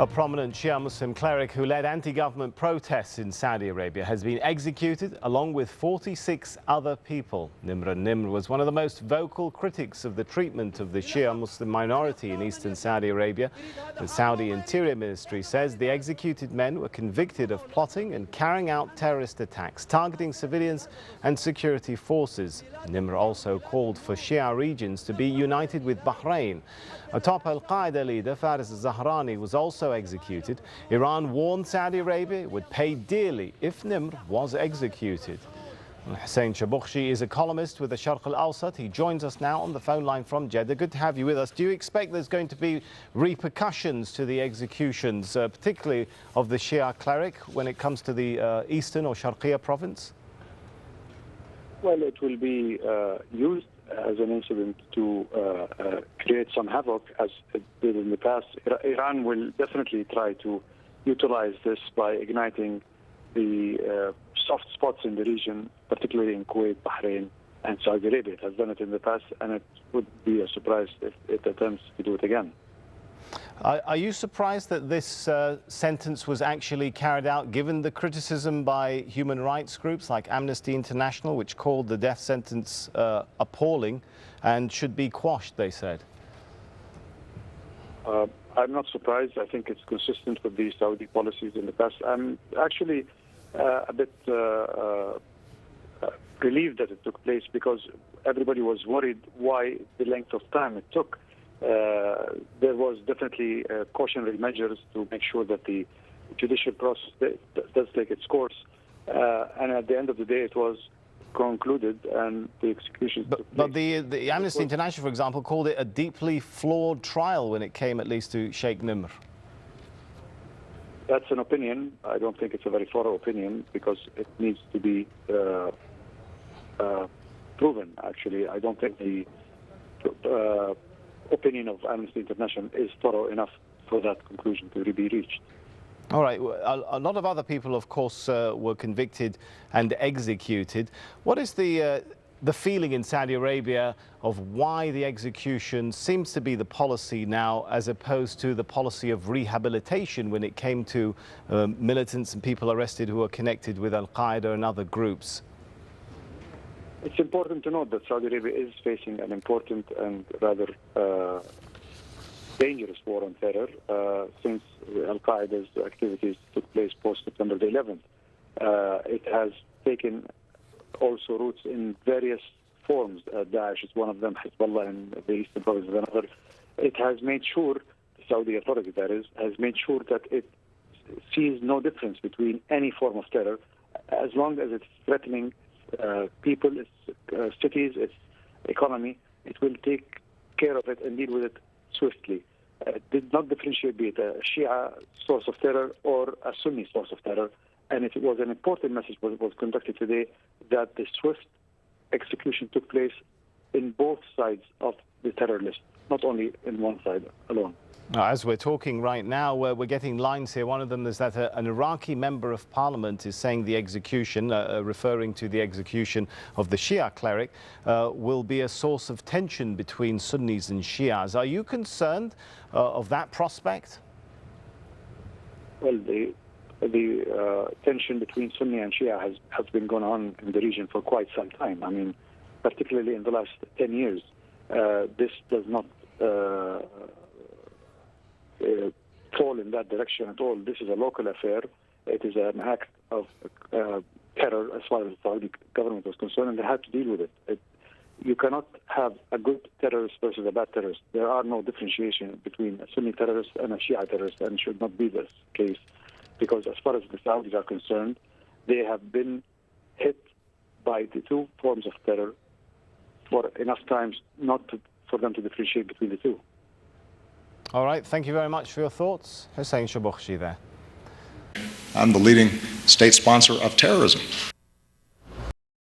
A prominent Shia Muslim cleric who led anti-government protests in Saudi Arabia has been executed along with 46 other people. al-Nimr was one of the most vocal critics of the treatment of the Shia Muslim minority in eastern Saudi Arabia. The Saudi Interior Ministry says the executed men were convicted of plotting and carrying out terrorist attacks, targeting civilians and security forces. al-Nimr also called for Shia regions to be united with Bahrain. A top al-Qaeda leader, Faris al-Zahrani, was also executed. Iran warned Saudi Arabia would pay dearly if Nimr was executed. Hussein Shabukhshi is a columnist with the Sharq al-Awsat. He joins us now on the phone line from Jeddah. Good to have you with us. Do you expect there's going to be repercussions to the executions, particularly of the Shia cleric, when it comes to the eastern or Sharqiya province? Well, it will be used as an incident to create some havoc, as it did in the past. Iran will definitely try to utilize this by igniting the soft spots in the region, particularly in Kuwait, Bahrain, and Saudi Arabia. It has done it in the past, and it would be a surprise if it attempts to do it again. Are you surprised that this sentence was actually carried out, given the criticism by human rights groups like Amnesty International, which called the death sentence appalling and should be quashed, they said? I'm not surprised. I think it's consistent with the Saudi policies in the past. I'm actually a bit relieved that it took place, because everybody was worried why the length of time it took. There was definitely cautionary measures to make sure that the judicial process does take its course. And at the end of the day, it was concluded and the execution took place. But the Amnesty International, for example, called it a deeply flawed trial when it came at least to Sheikh Nimr. That's an opinion. I don't think it's a very thorough opinion, because it needs to be proven, actually. I don't think the opinion of Amnesty International is thorough enough for that conclusion to be reached. All right. A lot of other people, of course, were convicted and executed. What is the feeling in Saudi Arabia of why the execution seems to be the policy now, as opposed to the policy of rehabilitation when it came to militants and people arrested who are connected with al-Qaeda and other groups? It's important to note that Saudi Arabia is facing an important and rather dangerous war on terror since al-Qaeda's activities took place post-September the 11th. It has taken also roots in various forms. Daesh is one of them, Hezbollah in the eastern province is another. It has made sure, the Saudi authority that is, has made sure that it sees no difference between any form of terror, as long as it's threatening people, its cities, its economy. It will take care of it and deal with it swiftly. It did not differentiate, be it a Shia source of terror or a Sunni source of terror. And it was an important message was conducted today, that the swift execution took place in both sides of the terror list, not only in one side alone. As we're talking right now, we're getting lines here. One of them is that an Iraqi member of parliament is saying the execution, referring to the execution of the Shia cleric, will be a source of tension between Sunnis and Shias. Are you concerned of that prospect? Well, the tension between Sunni and Shia has been going on in the region for quite some time. I mean, particularly in the last 10 years. This does not fall in that direction at all. This is a local affair. It is an act of terror as far as the Saudi government was concerned, and they had to deal with it. You cannot have a good terrorist versus a bad terrorist. There are no differentiation between a Sunni terrorist and a Shia terrorist, and should not be this case, because as far as the Saudis are concerned, they have been hit by the two forms of terror for enough times for them to differentiate between the two. All right, thank you very much for your thoughts. Hussein Shabukhshi there. I'm the leading state sponsor of terrorism.